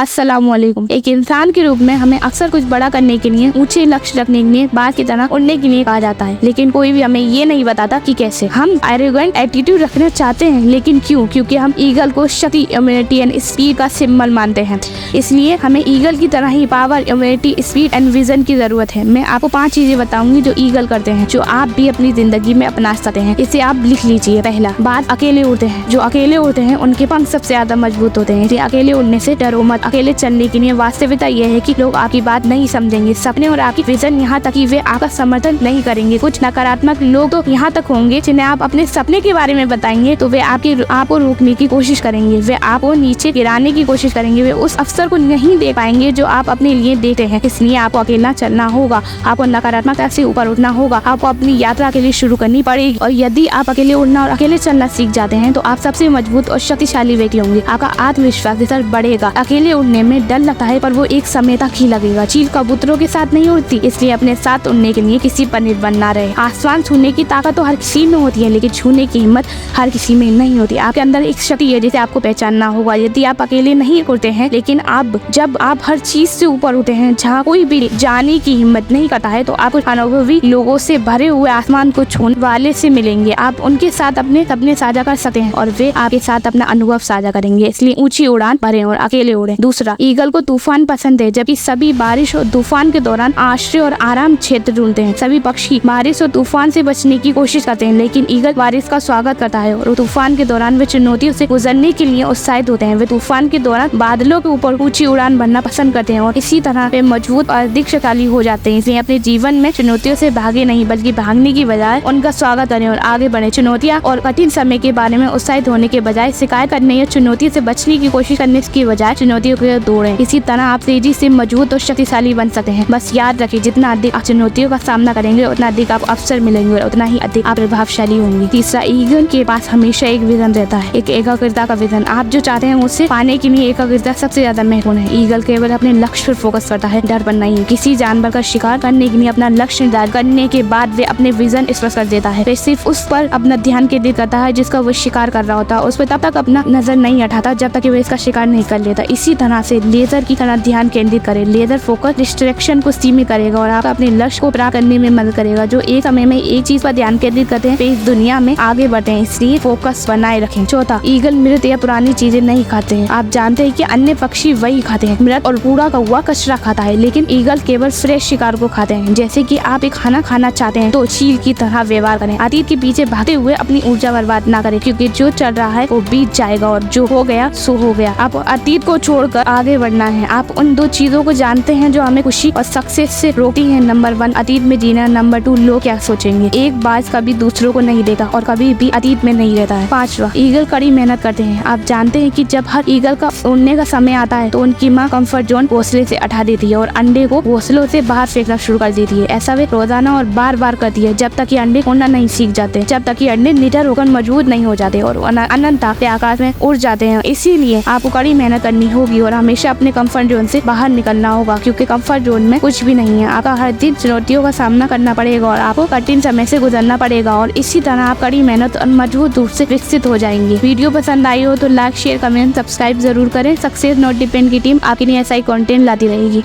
अस्सलामुअलैकुम। एक इंसान के रूप में हमें अक्सर कुछ बड़ा करने के लिए, ऊंचे लक्ष्य रखने के लिए, बात की तरह उड़ने के लिए कहा जाता है, लेकिन कोई भी हमें ये नहीं बताता कि कैसे। हम एरोगेंट एटीट्यूड रखना चाहते हैं, लेकिन क्यों? क्योंकि हम ईगल को शक्ति, इम्यूनिटी एंड स्पीड का सिंबल मानते हैं। इसलिए हमें ईगल की तरह ही power, immunity, speed and vision की जरूरत है। मैं आपको 5 चीजें बताऊंगी जो ईगल करते हैं, जो आप भी अपनी जिंदगी में अपना सकते हैं। इसे आप लिख लीजिए। पहला बात, अकेले उड़ते हैं। जो अकेले उड़ते हैं उनके पंख सबसे ज्यादा मजबूत होते हैं। अकेले उड़ने से डरो मत। अकेले चलने के लिए वास्तविकता यह है कि लोग आपकी बात नहीं समझेंगे, सपने और आपकी विजन, यहाँ तक कि वे आपका समर्थन नहीं करेंगे। कुछ नकारात्मक लोग तो यहाँ तक होंगे जिन्हें आप अपने सपने के बारे में बताएंगे तो वे आपको रोकने की कोशिश करेंगे, वे आपको नीचे गिराने की कोशिश करेंगे, वे उस अवसर को नहीं दे पाएंगे जो आप अपने लिए देते हैं। इसलिए आपको अकेला चलना होगा, आपको नकारात्मकता से ऊपर उठना होगा, आपको अपनी यात्रा के लिए शुरू करनी पड़ेगी। और यदि आप अकेले उड़ना और अकेले चलना सीख जाते हैं तो आप सबसे मजबूत और शक्तिशाली व्यक्ति होंगे। आपका आत्मविश्वास बढ़ेगा। अकेले उड़ने में डर लगता है पर वो एक समय तक ही लगेगा। चील कबूतरों के साथ नहीं उड़ती, इसलिए अपने साथ उड़ने के लिए किसी पर निर्भर न रहे। आसमान छूने की ताकत तो हर किसी में होती है, लेकिन छूने की हिम्मत हर किसी में नहीं होती। आपके अंदर एक शक्ति है जिसे आपको पहचानना होगा। यदि आप अकेले नहीं उड़ते हैं, लेकिन जब आप हर चीज से ऊपर उड़ते हैं जहाँ कोई भी जाने की हिम्मत नहीं करता है, तो आप अनुभवी लोगों से भरे हुए आसमान को छूने वाले से मिलेंगे। आप उनके साथ अपने सपने साझा कर सकते हैं और वे आपके साथ अपना अनुभव साझा करेंगे। इसलिए ऊंची उड़ान भरें और अकेले उड़ें। दूसरा, ईगल को तूफान पसंद है, जबकि सभी बारिश और तूफान के दौरान आश्रय और आराम क्षेत्र ढूंढते हैं। सभी पक्षी बारिश और तूफान से बचने की कोशिश करते हैं, लेकिन ईगल बारिश का स्वागत करता है और तूफान के दौरान वे चुनौतियों से गुजरने के लिए उत्साहित होते हैं। वे तूफान के दौरान बादलों के ऊपर ऊंची उड़ान भरना पसंद करते हैं और इसी तरह वे मजबूत और अधिक शक्तिशाली हो जाते हैं। इसलिए अपने जीवन में चुनौतियों से भागे नहीं, बल्कि भागने की बजाय उनका स्वागत करें और आगे बढ़े। चुनौतियाँ और कठिन समय के बारे में उत्साहित होने के बजाय शिकायत करने या चुनौतियों से बचने की कोशिश करने की बजाय चुनौतियों को दौड़ें। इसी तरह आप तेजी से मजबूत और शक्तिशाली बन सकते हैं। बस याद रखिए, जितना अधिक आप चुनौतियों का सामना करेंगे उतना अधिक आप अवसर मिलेंगे और उतना ही अधिक आप प्रभावशाली होंगे। तीसरा, ईगल के पास हमेशा एक विजन रहता है, एक एकाग्रता का विजन। आप जो चाहते हैं उससे पाने के लिए एकाग्रता सबसे ज्यादा महत्वपूर्ण है। ईगल केवल अपने लक्ष्य पर फोकस करता है, डर पर नहीं। किसी जानवर का शिकार करने के लिए अपना लक्ष्य निर्धारित करने के बाद वे अपने विजन स्पष्ट कर देता है। वे सिर्फ उस पर अपना ध्यान केंद्रित करता है जिसका वो शिकार कर रहा होता है। उस पर तब तक अपना नजर नहीं हटाता जब तक कि वो इसका शिकार नहीं कर लेता। इसी तरह से लेजर की तरह ध्यान केंद्रित करें। लेजर फोकस डिस्ट्रैक्शन को सीमित करेगा और आप अपने लक्ष्य को प्राप्त करने में मदद करेगा। जो एक समय में एक चीज पर ध्यान केंद्रित करते हैं वे इस दुनिया में आगे बढ़ते हैं, इसलिए फोकस बनाए रखें। चौथा, ईगल मृत या पुरानी चीजें नहीं खाते हैं। आप जानते हैं कि अन्य पक्षी वही खाते हैं, मृत और पूरा का हुआ कचरा खाता है, लेकिन ईगल केवल फ्रेश शिकार को खाते हैं। जैसे कि आप एक खाना खाना चाहते हैं तो चील की तरह व्यवहार करें। अतीत के पीछे भागते हुए अपनी ऊर्जा बर्बाद ना करें, क्योंकि जो चल रहा है वो बीत जाएगा और जो हो गया सो हो गया। आप अतीत को छोड़कर आगे बढ़ना है। आप उन 2 चीजों को जानते हैं जो हमें खुशी और सक्सेस से रोकती हैं। नंबर 1, अतीत में जीना। नंबर 2, लोग क्या सोचेंगे। एक बाज कभी दूसरों को नहीं देता और कभी भी अतीत में नहीं रहता है। 5वां, ईगल कड़ी मेहनत करते हैं। आप जानते हैं कि जब हर ईगल का उड़ने का समय आता है तो उनकी माँ कंफर्ट जोन घोंसले से हटा देती है और अंडे को घोंसलों से बाहर फेंकना शुरू कर देती है। ऐसा वे रोजाना और बार बार करती है जब तक कि अंडे उड़ना नहीं सीख जाते, जब तक कि अंडे निडर होकर मजबूत नहीं हो जाते और अनंतता के आकाश में उड़ जाते हैं। इसीलिए आपको कड़ी मेहनत करनी होगी और हमेशा अपने कंफर्ट जोन से बाहर निकलना होगा, क्योंकि कंफर्ट जोन में कुछ भी नहीं है। आपका हर दिन चुनौतियों का सामना करना पड़ेगा और आपको कठिन समय से गुजरना पड़ेगा और इसी तरह आप कड़ी मेहनत और मजबूत रूप से विकसित हो जाएंगे। वीडियो पसंद आई हो तो लाइक, शेयर, कमेंट, सब्सक्राइब जरूर करें। सक्सेस नॉट डिपेंड की टीम आपके लिए ऐसा ही कंटेंट लाती रहेगी।